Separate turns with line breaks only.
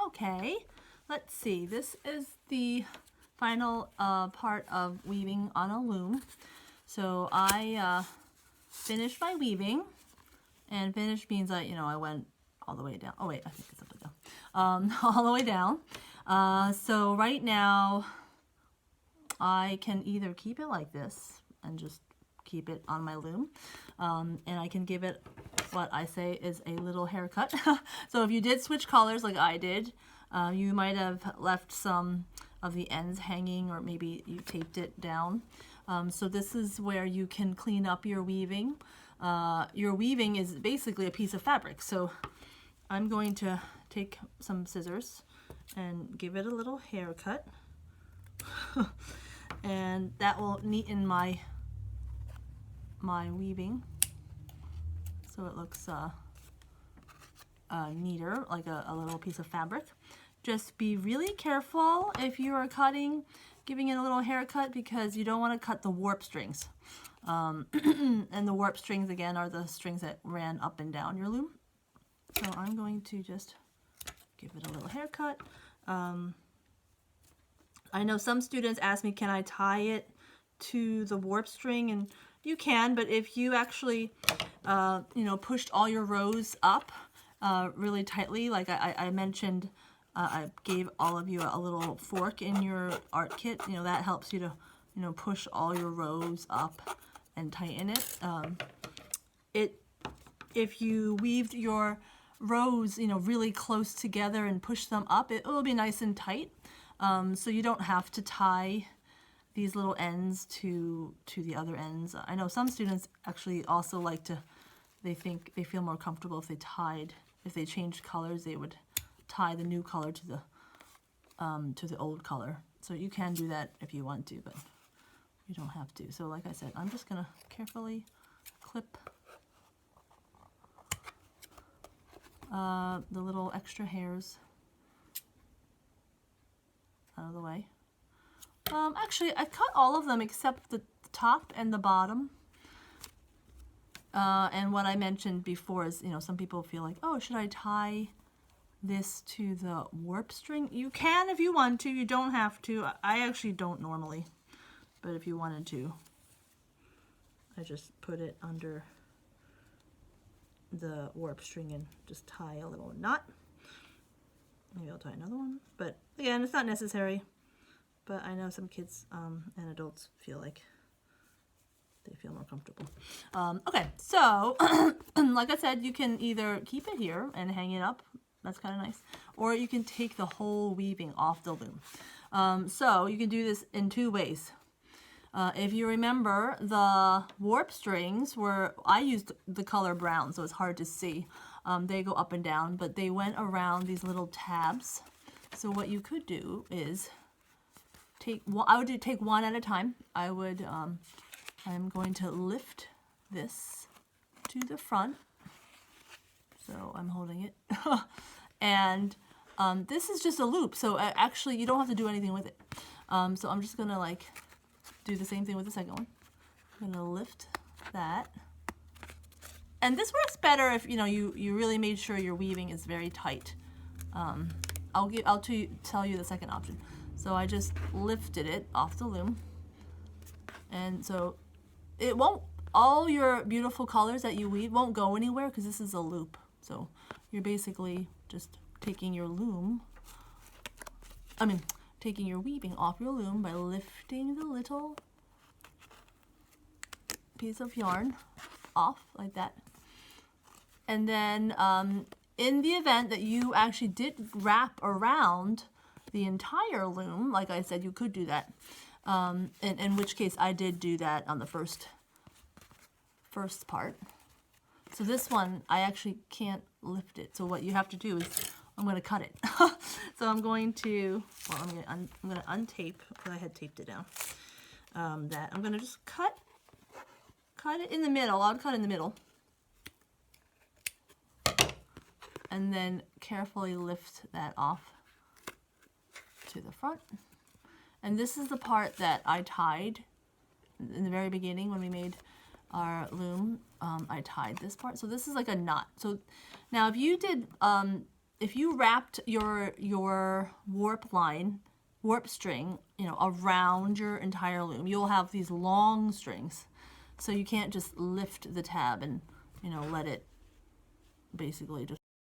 Okay, let's see. This is the final part of weaving on a loom. So I finished my weaving, and finished means I went all the way down. Oh wait, I think it's upside down. All the way down. So right now I can either keep it like this and just keep it on my loom, and I can give it what I say is a little haircut. So if you did switch colors like I did, you might have left some of the ends hanging, or maybe you taped it down. So this is where you can clean up your weaving. Your weaving is basically a piece of fabric. So I'm going to take some scissors and give it a little haircut. And that will neaten my weaving, so it looks neater, like a little piece of fabric. Just be really careful if you are cutting, giving it a little haircut, because you don't want to cut the warp strings. And the warp strings, again, are the strings that ran up and down your loom. So I'm going to just give it a little haircut. I know some students ask me, can I tie it to the warp string? And you can, but if you actually, pushed all your rows up really tightly, like I mentioned, I gave all of you a little fork in your art kit. That helps you to, push all your rows up and tighten it. If you weaved your rows, really close together and push them up, it will be nice and tight. So you don't have to tie these little ends to the other ends. I know some students actually also like to, they feel more comfortable if they changed colors, they would tie the new color to the old color. So you can do that if you want to, but you don't have to. So like I said, I'm just gonna carefully clip the little extra hairs out of the way. Actually, I cut all of them except the top and the bottom. And what I mentioned before is, some people feel like, oh, should I tie this to the warp string? You can if you want to. You don't have to. I actually don't normally, but if you wanted to, I just put it under the warp string and just tie a little knot. Maybe I'll tie another one, but again, it's not necessary. But I know some kids and adults feel like they feel more comfortable. Okay, so like I said, you can either keep it here and hang it up. That's kind of nice. Or you can take the whole weaving off the loom. So you can do this in two ways. If you remember, the warp strings I used the color brown, so it's hard to see. They go up and down, but they went around these little tabs. So what you could do is take one at a time. I'm going to lift this to the front. So I'm holding it. And this is just a loop. So actually you don't have to do anything with it. So I'm just gonna do the same thing with the second one. I'm gonna lift that. And this works better if you really made sure your weaving is very tight. I'll tell you the second option. So I just lifted it off the loom, and so it won't. All your beautiful colors that you weave won't go anywhere because this is a loop. So you're basically just taking your taking your weaving off your loom by lifting the little piece of yarn off like that. And then in the event that you actually did wrap around the entire loom, like I said, you could do that. In which case I did do that on the first part. So this one, I actually can't lift it. So what you have to do is, I'm going to cut it. So I'm going to, I'm going to untape, because I had taped it down. That I'm going to just cut it in the middle. I'll cut in the middle. And then carefully lift that off to the front. And this is the part that I tied in the very beginning when we made our loom. I tied this part. So this is like a knot. So now if you did if you wrapped your warp string, you know, around your entire loom, you'll have these long strings. So you can't just lift the tab and, you know, let it basically just